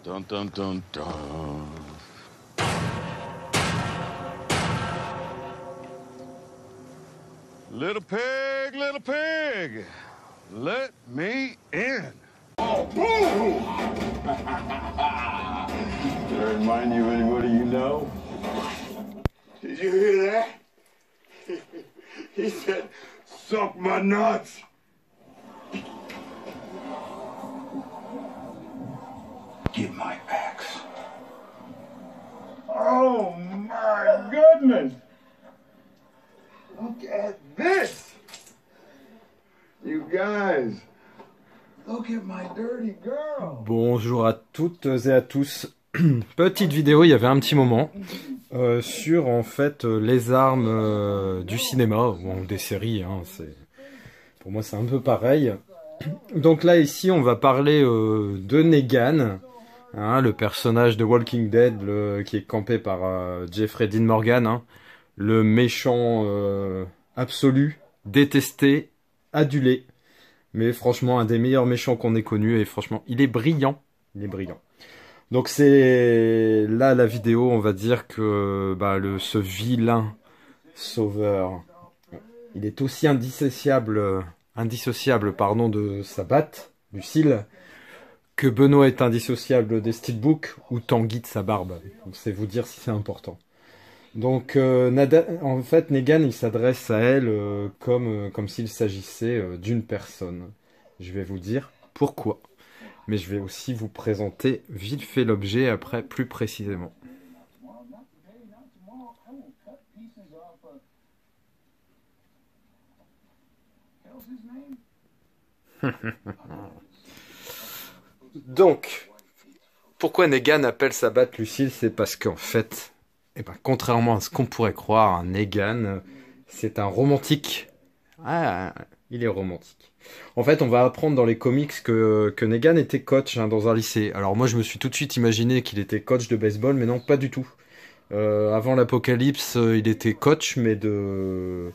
Dun dun dun dun. Little pig, let me in. Oh, boo! Does that remind you of anybody you know? Did you hear that? He said, suck my nuts. Get my axe. Oh my goodness! Look at this! You guys, look at my dirty girl! Bonjour à toutes et à tous. Petite vidéo, il y avait un petit moment sur en fait les armes du cinéma ou des séries. Hein, pour moi c'est un peu pareil. Donc là ici on va parler de Negan, hein, le personnage de Walking Dead qui est campé par Jeffrey Dean Morgan, hein, le méchant absolu, détesté, adulé. Mais franchement un des meilleurs méchants qu'on ait connu et franchement il est brillant. Il est brillant. Donc c'est là la vidéo, on va dire que ce vilain sauveur, il est aussi indissociable de sa batte, Lucille, que Benoît est indissociable des steelbooks ou Tanguy de sa barbe. Donc c'est vous dire si c'est important. Donc en fait Negan il s'adresse à elle comme s'il s'agissait d'une personne. Je vais vous dire pourquoi. Mais je vais aussi vous présenter vite fait l'objet après plus précisément. Donc, pourquoi Negan appelle sa batte Lucille? C'est parce qu'en fait, contrairement à ce qu'on pourrait croire, Negan, c'est un romantique. Ah, il est romantique. En fait, on va apprendre dans les comics que Negan était coach dans un lycée. Alors moi, je me suis tout de suite imaginé qu'il était coach de baseball, mais non, pas du tout. Avant l'apocalypse, il était coach, mais de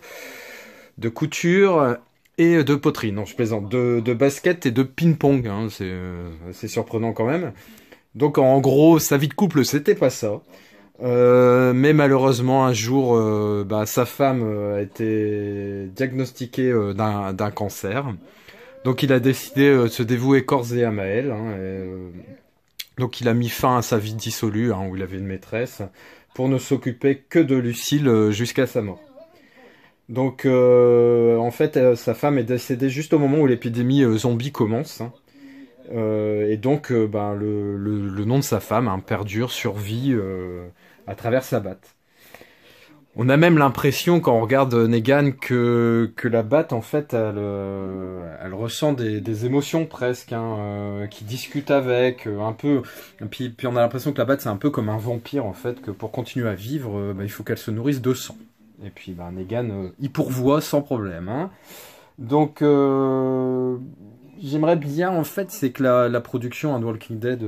couture et de poterie. Non, je plaisante. De basket et de ping-pong. Hein. C'est surprenant quand même. Donc en gros, sa vie de couple, c'était pas ça. Mais malheureusement un jour sa femme a été diagnostiquée d'un cancer, donc il a décidé de se dévouer corps et âme à elle, hein, donc il a mis fin à sa vie dissolue, hein, où il avait une maîtresse, pour ne s'occuper que de Lucille jusqu'à sa mort. Donc en fait sa femme est décédée juste au moment où l'épidémie zombie commence, hein. Et donc le nom de sa femme, hein, perdure, survit à travers sa batte. On a même l'impression quand on regarde Negan que la batte en fait elle ressent des émotions presque, hein, qui discute avec un peu. Puis on a l'impression que la batte c'est un peu comme un vampire en fait, que pour continuer à vivre il faut qu'elle se nourrisse de sang. Et puis Negan il pourvoit sans problème, hein. Donc j'aimerais bien, en fait, c'est que la production de Walking Dead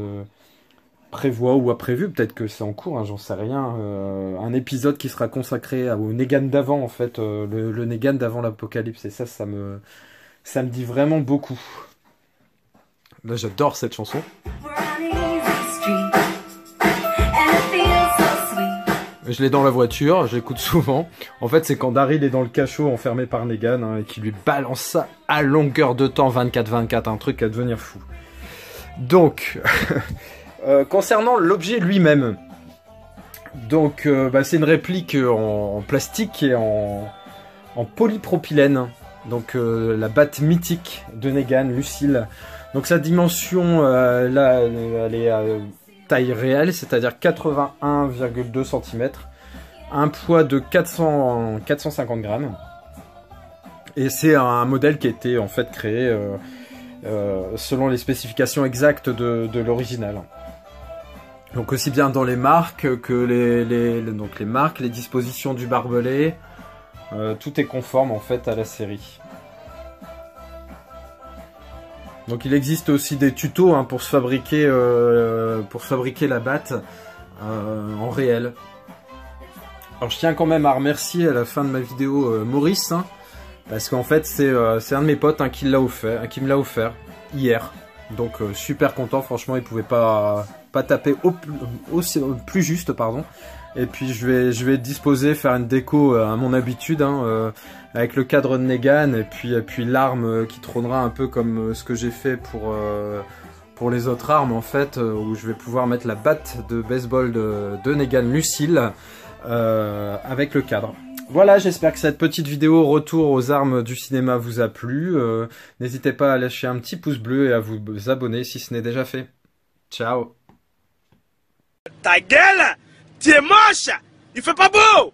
prévoit ou a prévu, peut-être que c'est en cours, hein, j'en sais rien, un épisode qui sera consacré au Negan d'avant, en fait, le Negan d'avant l'apocalypse. Et ça me dit vraiment beaucoup. Là, j'adore cette chanson. Je l'ai dans la voiture, je l'écoute souvent. En fait, c'est quand Daryl est dans le cachot enfermé par Negan, hein, et qui lui balance ça à longueur de temps, 24/24, un truc à devenir fou. Donc, concernant l'objet lui-même, donc c'est une réplique en plastique et en polypropylène. Donc la batte mythique de Negan, Lucille. Donc sa dimension, là, elle est taille réelle, c'est-à-dire 81,2 cm, un poids de 450 grammes. Et c'est un modèle qui a été en fait créé selon les spécifications exactes de l'original. Donc aussi bien dans les marques que les marques, les dispositions du barbelé, tout est conforme en fait à la série. Donc il existe aussi des tutos, hein, pour fabriquer la batte en réel. Alors je tiens quand même à remercier à la fin de ma vidéo Maurice, hein, parce qu'en fait c'est un de mes potes, hein, qui me l'a offert hier. Donc super content, franchement il pouvait pas pas taper au plus juste, pardon. Et puis je vais disposer, faire une déco à mon habitude, hein, avec le cadre de Negan et puis l'arme qui trônera un peu comme ce que j'ai fait pour les autres armes en fait, où je vais pouvoir mettre la batte de baseball de Negan Lucille avec le cadre. Voilà, j'espère que cette petite vidéo retour aux armes du cinéma vous a plu. N'hésitez pas à lâcher un petit pouce bleu et à vous abonner si ce n'est déjà fait. Ciao. Ta gueule! Tu es moche! Il fait pas beau!